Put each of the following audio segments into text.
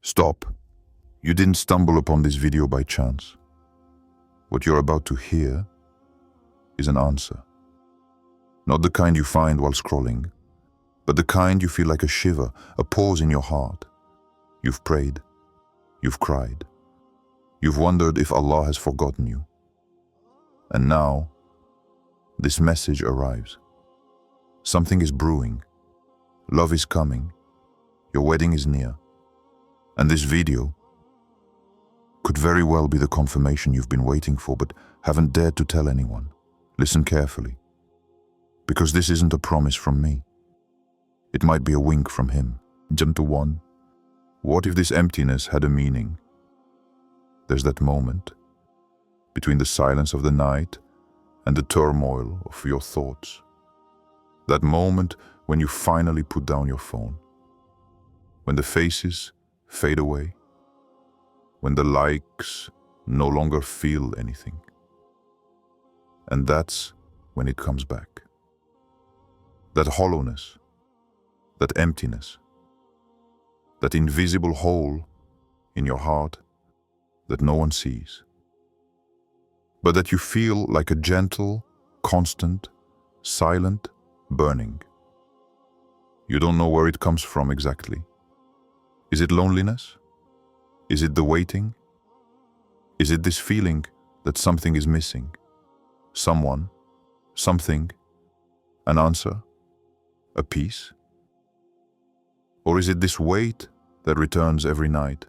Stop. You didn't stumble upon this video by chance. What you're about to hear is an answer. Not the kind you find while scrolling, but the kind you feel like a shiver, a pause in your heart. You've prayed. You've cried. You've wondered if Allah has forgotten you. And now, this message arrives. Something is brewing. Love is coming. Your wedding is near. And this video could very well be the confirmation you've been waiting for but haven't dared to tell anyone. Listen carefully. Because this isn't a promise from me. It might be a wink from him. Gentle one. What if this emptiness had a meaning? There's that moment between the silence of the night and the turmoil of your thoughts. That moment when you finally put down your phone. When the faces fade away. When the likes no longer feel anything. And that's when it comes back. That hollowness, that emptiness, that invisible hole in your heart that no one sees, but that you feel like a gentle, constant, silent burning. You don't know where it comes from exactly. Is it loneliness? Is it the waiting? Is it this feeling that something is missing? Someone, something, an answer, a piece? Or is it this weight that returns every night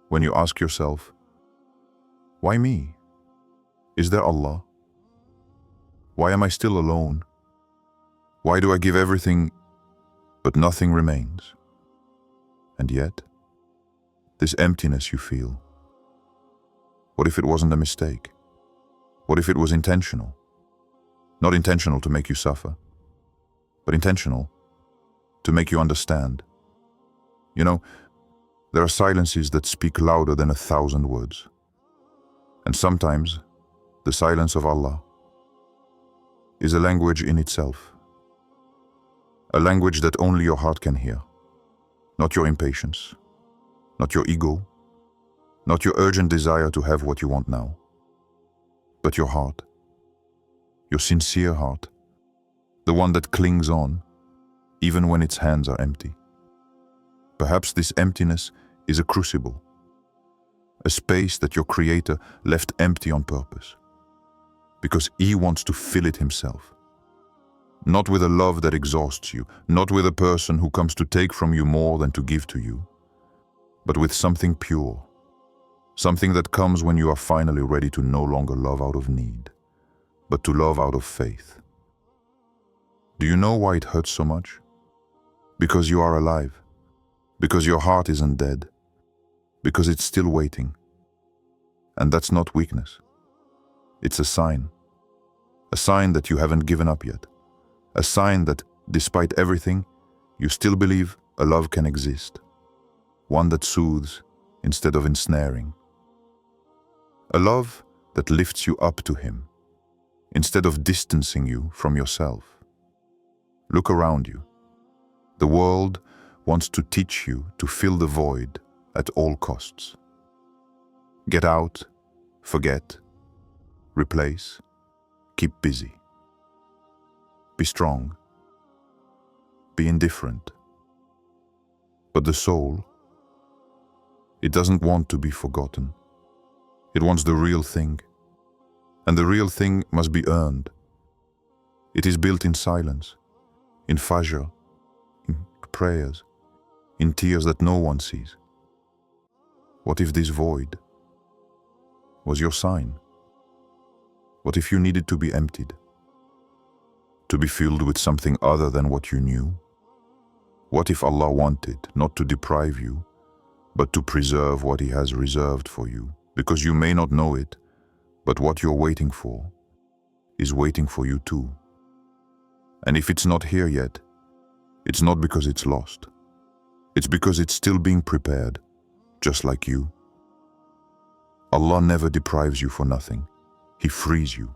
when you ask yourself, why me? Is there Allah? Why am I still alone? Why do I give everything but nothing remains? And yet, this emptiness you feel, what if it wasn't a mistake? What if it was intentional? Not intentional to make you suffer, but intentional to make you understand. You know, there are silences that speak louder than 1,000 words. And sometimes, the silence of Allah is a language in itself. A language that only your heart can hear. Not your impatience, not your ego, not your urgent desire to have what you want now, but your heart, your sincere heart, the one that clings on even when its hands are empty. Perhaps this emptiness is a crucible, a space that your Creator left empty on purpose, because He wants to fill it Himself. Not with a love that exhausts you, not with a person who comes to take from you more than to give to you, but with something pure, something that comes when you are finally ready to no longer love out of need, but to love out of faith. Do you know why it hurts so much? Because you are alive, because your heart isn't dead, because it's still waiting. And that's not weakness. It's a sign that you haven't given up yet. A sign that, despite everything, you still believe a love can exist. One that soothes instead of ensnaring. A love that lifts you up to Him, instead of distancing you from yourself. Look around you. The world wants to teach you to fill the void at all costs. Get out, forget, replace, keep busy. Be strong. Be indifferent. But the soul, it doesn't want to be forgotten. It wants the real thing. And the real thing must be earned. It is built in silence, in fajr, in prayers, in tears that no one sees. What if this void was your sign? What if you needed to be emptied? To be filled with something other than what you knew? What if Allah wanted not to deprive you, but to preserve what He has reserved for you? Because you may not know it, but what you're waiting for is waiting for you too. And if it's not here yet, it's not because it's lost. It's because it's still being prepared, just like you. Allah never deprives you for nothing. He frees you.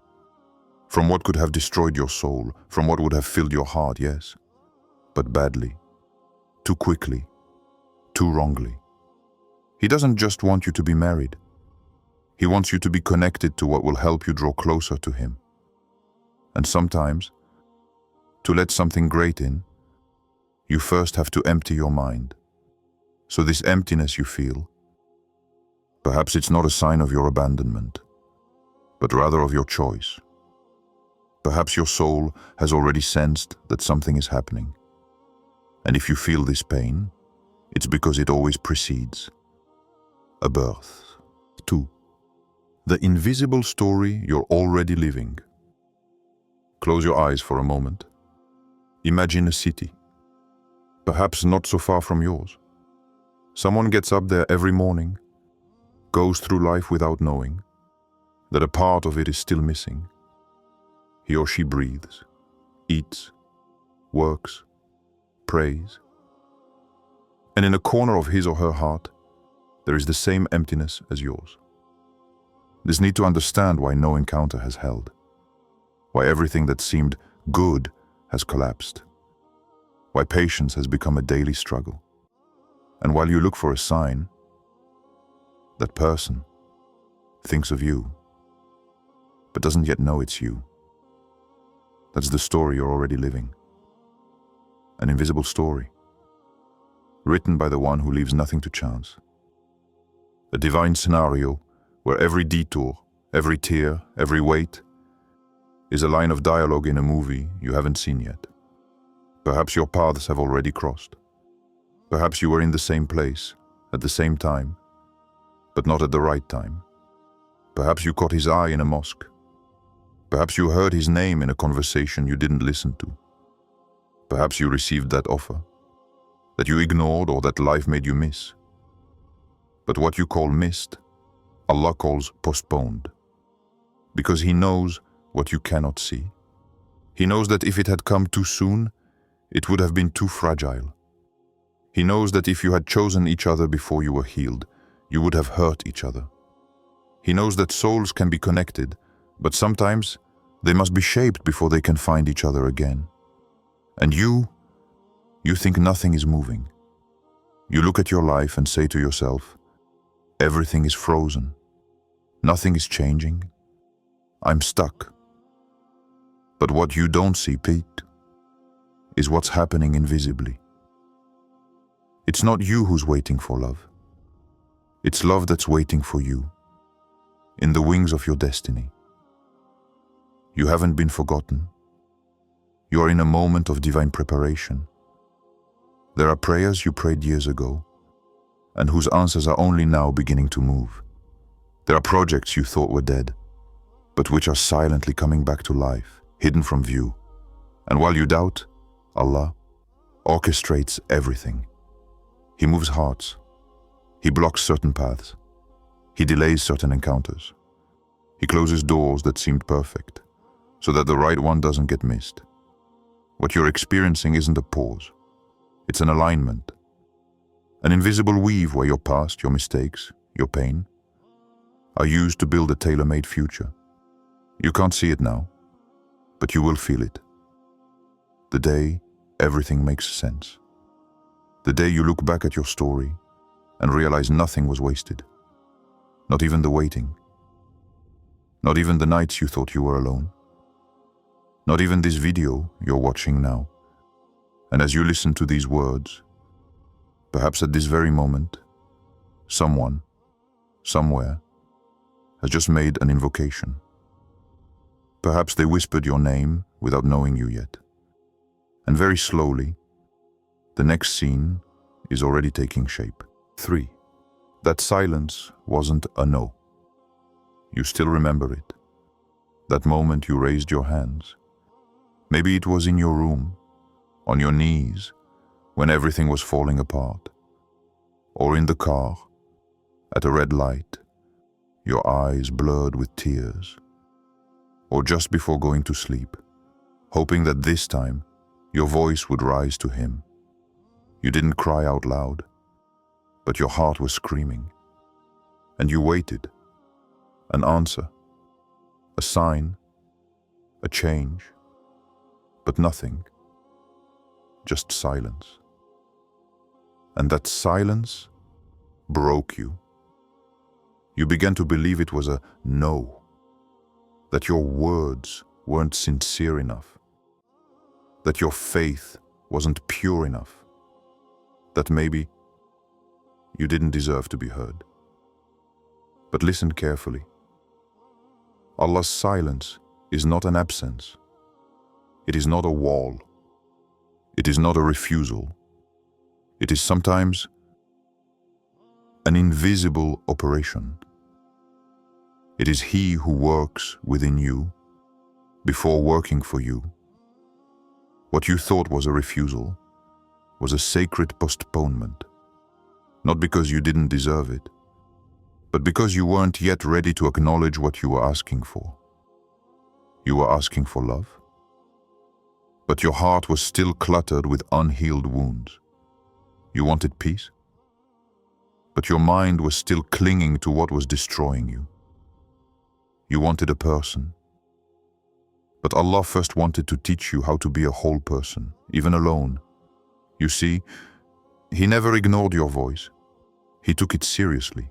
From what could have destroyed your soul, from what would have filled your heart, yes, but badly, too quickly, too wrongly. He doesn't just want you to be married. He wants you to be connected to what will help you draw closer to him. And sometimes, to let something great in, you first have to empty your mind. So this emptiness you feel, perhaps it's not a sign of your abandonment, but rather of your choice. Perhaps your soul has already sensed that something is happening. And if you feel this pain, it's because it always precedes a birth. 2. The invisible story you're already living. Close your eyes for a moment. Imagine a city, perhaps not so far from yours. Someone gets up there every morning, goes through life without knowing that a part of it is still missing. He or she breathes, eats, works, prays. And in a corner of his or her heart, there is the same emptiness as yours. This need to understand why no encounter has held, why everything that seemed good has collapsed, why patience has become a daily struggle. And while you look for a sign, that person thinks of you, but doesn't yet know it's you. That's the story you're already living. An invisible story, written by the one who leaves nothing to chance. A divine scenario where every detour, every tear, every wait is a line of dialogue in a movie you haven't seen yet. Perhaps your paths have already crossed. Perhaps you were in the same place, at the same time, but not at the right time. Perhaps you caught his eye in a mosque. Perhaps you heard his name in a conversation you didn't listen to. Perhaps you received that offer, that you ignored or that life made you miss. But what you call missed, Allah calls postponed. Because He knows what you cannot see. He knows that if it had come too soon, it would have been too fragile. He knows that if you had chosen each other before you were healed, you would have hurt each other. He knows that souls can be connected, but sometimes they must be shaped before they can find each other again. And you think nothing is moving. You look at your life and say to yourself, everything is frozen. Nothing is changing. I'm stuck. But what you don't see, Pete, is what's happening invisibly. It's not you who's waiting for love. It's love that's waiting for you, in the wings of your destiny. You haven't been forgotten. You are in a moment of divine preparation. There are prayers you prayed years ago, and whose answers are only now beginning to move. There are projects you thought were dead, but which are silently coming back to life, hidden from view. And while you doubt, Allah orchestrates everything. He moves hearts. He blocks certain paths. He delays certain encounters. He closes doors that seemed perfect, so that the right one doesn't get missed. What you're experiencing isn't a pause. It's an alignment. An invisible weave where your past, your mistakes, your pain are used to build a tailor-made future. You can't see it now, but you will feel it. The day everything makes sense. The day you look back at your story and realize nothing was wasted. Not even the waiting. Not even the nights you thought you were alone. Not even this video you're watching now. And as you listen to these words, perhaps at this very moment, someone, somewhere, has just made an invocation. Perhaps they whispered your name without knowing you yet. And very slowly, the next scene is already taking shape. 3. That silence wasn't a no. You still remember it. That moment you raised your hands. Maybe it was in your room, on your knees, when everything was falling apart. Or in the car, at a red light, your eyes blurred with tears. Or just before going to sleep, hoping that this time your voice would rise to him. You didn't cry out loud, but your heart was screaming. And you waited. An answer, a sign, a change, but nothing, just silence. And that silence broke you. You began to believe it was a no, that your words weren't sincere enough, that your faith wasn't pure enough, that maybe you didn't deserve to be heard. But listen carefully. Allah's silence is not an absence. It is not a wall. It is not a refusal. It is sometimes an invisible operation. It is He who works within you before working for you. What you thought was a refusal was a sacred postponement, not because you didn't deserve it, but because you weren't yet ready to acknowledge what you were asking for. You were asking for love, but your heart was still cluttered with unhealed wounds. You wanted peace, but your mind was still clinging to what was destroying you. You wanted a person, but Allah first wanted to teach you how to be a whole person, even alone. You see, He never ignored your voice. He took it seriously,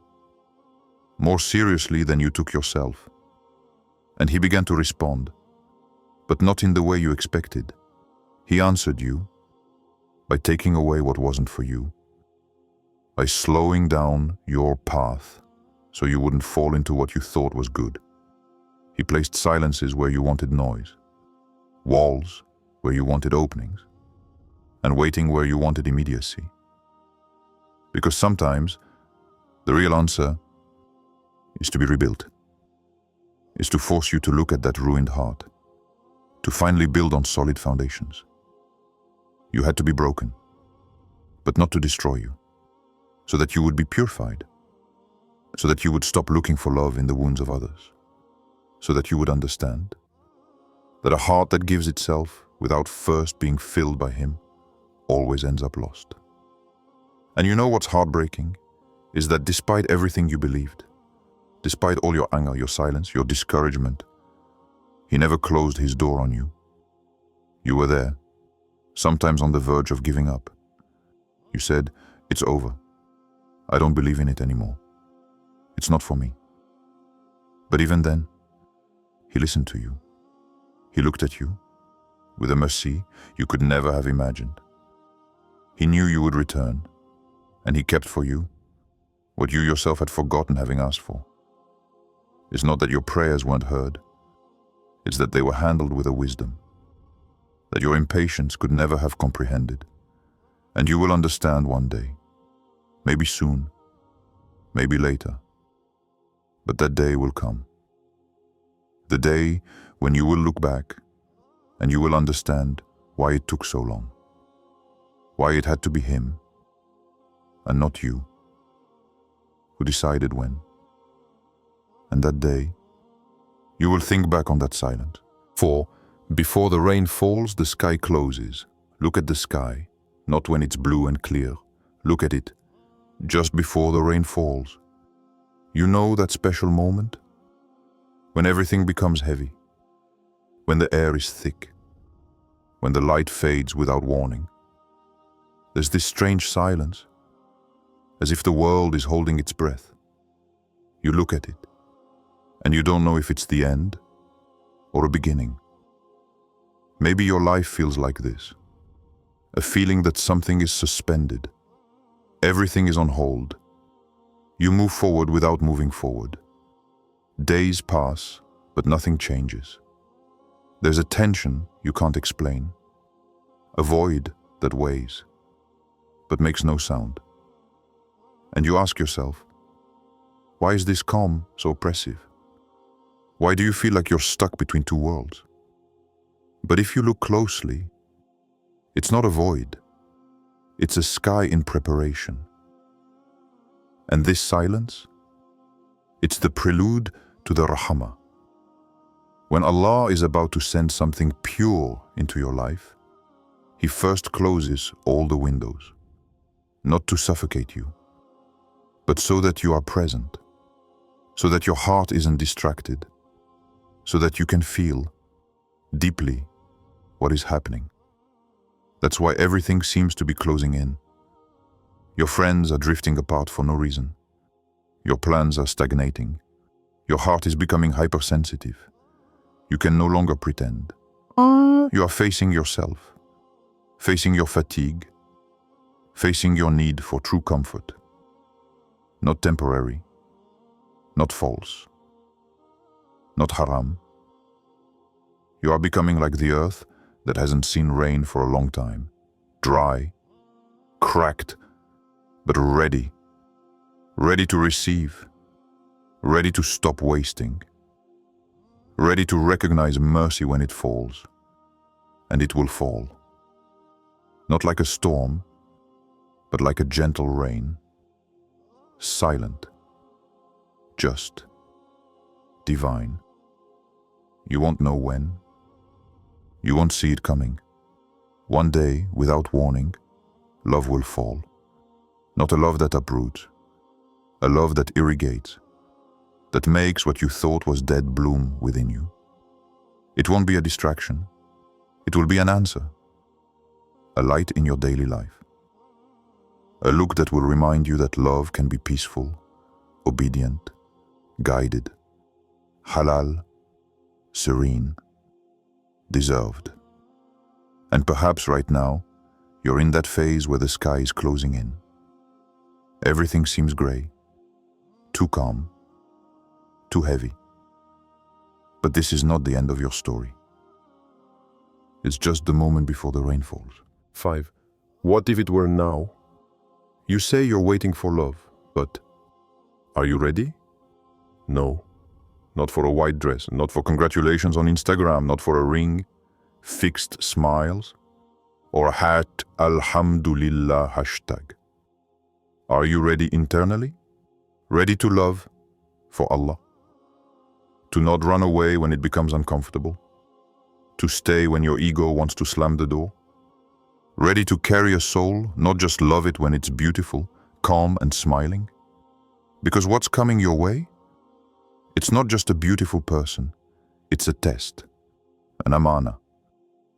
more seriously than you took yourself. And He began to respond, but not in the way you expected. He answered you by taking away what wasn't for you, by slowing down your path so you wouldn't fall into what you thought was good. He placed silences where you wanted noise, walls where you wanted openings, and waiting where you wanted immediacy. Because sometimes the real answer is to be rebuilt, is to force you to look at that ruined heart, to finally build on solid foundations. You had to be broken, but not to destroy you, so that you would be purified, so that you would stop looking for love in the wounds of others, so that you would understand that a heart that gives itself without first being filled by Him always ends up lost. And you know what's heartbreaking is that despite everything you believed, despite all your anger, your silence, your discouragement, He never closed His door on you. You were there, sometimes on the verge of giving up. You said, "It's over. I don't believe in it anymore. It's not for me." But even then, He listened to you. He looked at you with a mercy you could never have imagined. He knew you would return, and He kept for you what you yourself had forgotten having asked for. It's not that your prayers weren't heard. It's that they were handled with a wisdom that your impatience could never have comprehended. And you will understand one day, maybe soon, maybe later, but that day will come. The day when you will look back and you will understand why it took so long, why it had to be Him and not you who decided when. And that day, you will think back on that silence. For before the rain falls, the sky closes. Look at the sky, not when it's blue and clear. Look at it just before the rain falls. You know that special moment? When everything becomes heavy, when the air is thick, when the light fades without warning. There's this strange silence, as if the world is holding its breath. You look at it, and you don't know if it's the end or a beginning. Maybe your life feels like this, a feeling that something is suspended. Everything is on hold. You move forward without moving forward. Days pass, but nothing changes. There's a tension you can't explain, a void that weighs, but makes no sound. And you ask yourself, why is this calm so oppressive? Why do you feel like you're stuck between two worlds? But if you look closely, it's not a void. It's a sky in preparation. And this silence, it's the prelude to the rahmah. When Allah is about to send something pure into your life, He first closes all the windows, not to suffocate you, but so that you are present, so that your heart isn't distracted, so that you can feel deeply what is happening. That's why everything seems to be closing in. Your friends are drifting apart for no reason. Your plans are stagnating. Your heart is becoming hypersensitive. You can no longer pretend. You are facing yourself, facing your fatigue, facing your need for true comfort. Not temporary, not false, not haram. You are becoming like the earth that hasn't seen rain for a long time. Dry, cracked, but ready to receive, ready to stop wasting, ready to recognize mercy when it falls. And it will fall. Not like a storm, but like a gentle rain. Silent, just, divine. You won't know when. You won't see it coming. One day, without warning, love will fall. Not a love that uproots, a love that irrigates, that makes what you thought was dead bloom within you. It won't be a distraction. It will be an answer, a light in your daily life. A look that will remind you that love can be peaceful, obedient, guided, halal, serene, deserved. And perhaps right now, you're in that phase where the sky is closing in. Everything seems gray, too calm, too heavy. But this is not the end of your story. It's just the moment before the rain falls. 5. What if it were now? You say you're waiting for love, but are you ready? No. Not for a white dress, not for congratulations on Instagram, not for a ring, fixed smiles, or a hat Alhamdulillah hashtag. Are you ready internally? Ready to love for Allah? To not run away when it becomes uncomfortable? To stay when your ego wants to slam the door? Ready to carry a soul, not just love it when it's beautiful, calm and smiling? Because what's coming your way? It's not just a beautiful person. It's a test, an amana,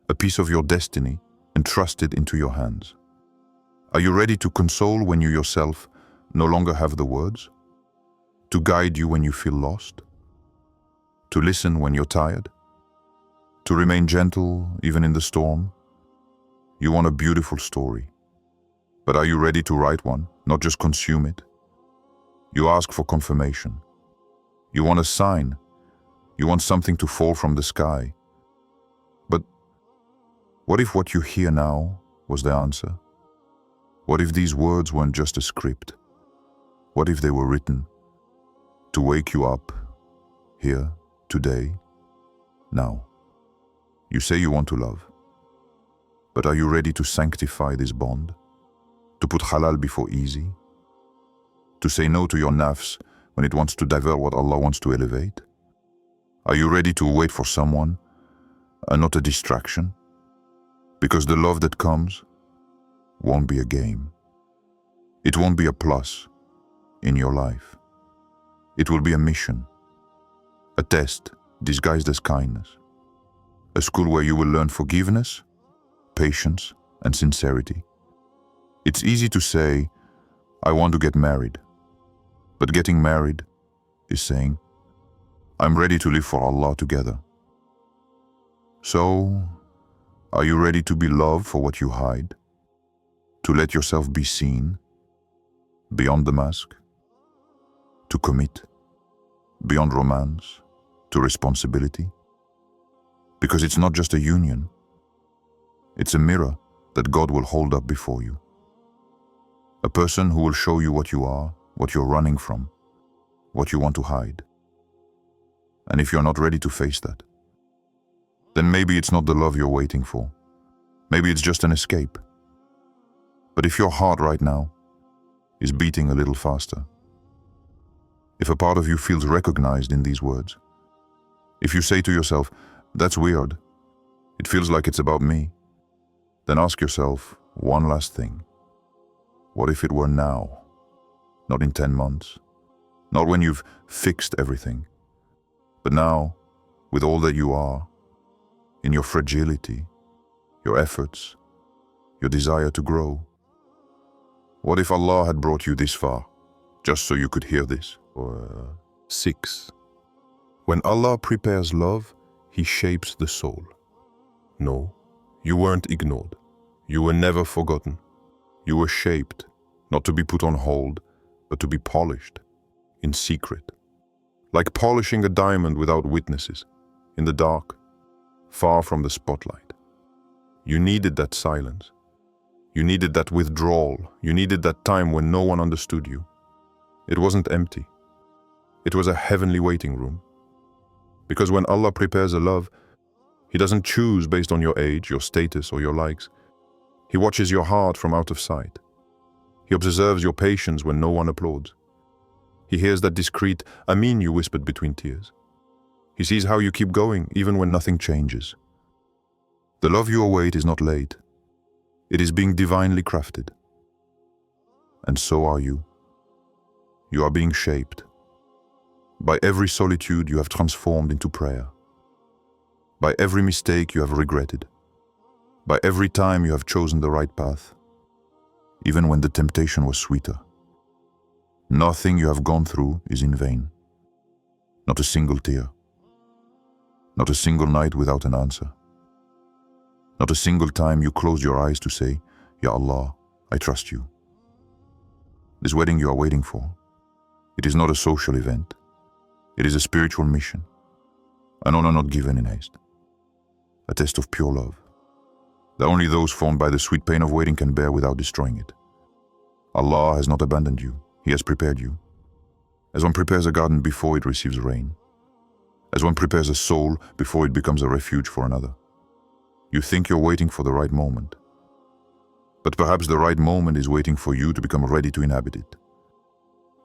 a piece of your destiny entrusted into your hands. Are you ready to console when you yourself no longer have the words? To guide you when you feel lost? To listen when you're tired? To remain gentle even in the storm? You want a beautiful story, but are you ready to write one, not just consume it? You ask for confirmation. You want a sign. You want something to fall from the sky. But what if what you hear now was the answer? What if these words weren't just a script? What if they were written to wake you up here, today, now? You say you want to love, but are you ready to sanctify this bond? To put halal before easy? To say no to your nafs when it wants to divert what Allah wants to elevate? Are you ready to wait for someone and not a distraction? Because the love that comes won't be a game. It won't be a plus in your life. It will be a mission, a test disguised as kindness, a school where you will learn forgiveness, patience, and sincerity. It's easy to say, I want to get married. But getting married is saying, I'm ready to live for Allah together. So, are you ready to be loved for what you hide? To let yourself be seen beyond the mask? To commit beyond romance to responsibility? Because it's not just a union. It's a mirror that God will hold up before you. A person who will show you what you are, what you're running from, what you want to hide. And if you're not ready to face that, then maybe it's not the love you're waiting for. Maybe it's just an escape. But if your heart right now is beating a little faster, if a part of you feels recognized in these words, if you say to yourself, that's weird, it feels like it's about me, then ask yourself one last thing. What if it were now? Not in 10 months, not when you've fixed everything, but now, with all that you are, in your fragility, your efforts, your desire to grow. What if Allah had brought you this far, just so you could hear this? 6. When Allah prepares love, He shapes the soul. No, you weren't ignored. You were never forgotten. You were shaped, not to be put on hold, but to be polished, in secret. Like polishing a diamond without witnesses, in the dark, far from the spotlight. You needed that silence. You needed that withdrawal. You needed that time when no one understood you. It wasn't empty. It was a heavenly waiting room. Because when Allah prepares a love, He doesn't choose based on your age, your status, or your likes. He watches your heart from out of sight. He observes your patience when no one applauds. He hears that discreet "Amin" you whispered between tears. He sees how you keep going even when nothing changes. The love you await is not late. It is being divinely crafted. And so are you. You are being shaped. By every solitude you have transformed into prayer. By every mistake you have regretted. By every time you have chosen the right path, even when the temptation was sweeter. Nothing you have gone through is in vain. Not a single tear. Not a single night without an answer. Not a single time you closed your eyes to say, "Ya Allah, I trust you." This wedding you are waiting for, it is not a social event. It is a spiritual mission. An honor not given in haste. A test of pure love, that only those formed by the sweet pain of waiting can bear without destroying it. Allah has not abandoned you. He has prepared you. As one prepares a garden before it receives rain. As one prepares a soul before it becomes a refuge for another. You think you're waiting for the right moment. But perhaps the right moment is waiting for you to become ready to inhabit it.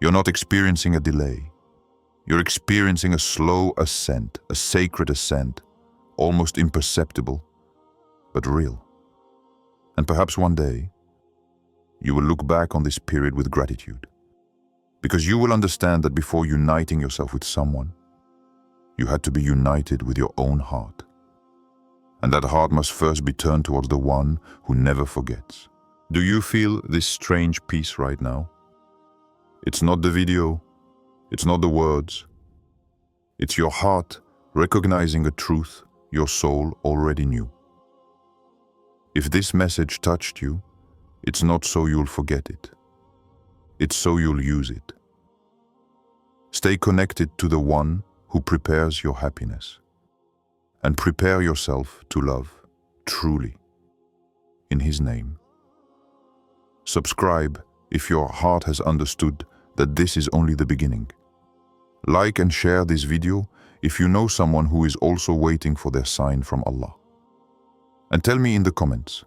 You're not experiencing a delay. You're experiencing a slow ascent, a sacred ascent, almost imperceptible, but real. And perhaps one day, you will look back on this period with gratitude, because you will understand that before uniting yourself with someone, you had to be united with your own heart. And that heart must first be turned towards the one who never forgets. Do you feel this strange peace right now? It's not the video, it's not the words. It's your heart recognizing a truth your soul already knew. If this message touched you, it's not so you'll forget it. It's so you'll use it. Stay connected to the one who prepares your happiness. And prepare yourself to love, truly, in His name. Subscribe if your heart has understood that this is only the beginning. Like and share this video if you know someone who is also waiting for their sign from Allah. And tell me in the comments,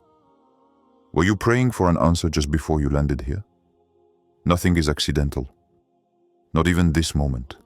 were you praying for an answer just before you landed here? Nothing is accidental, not even this moment.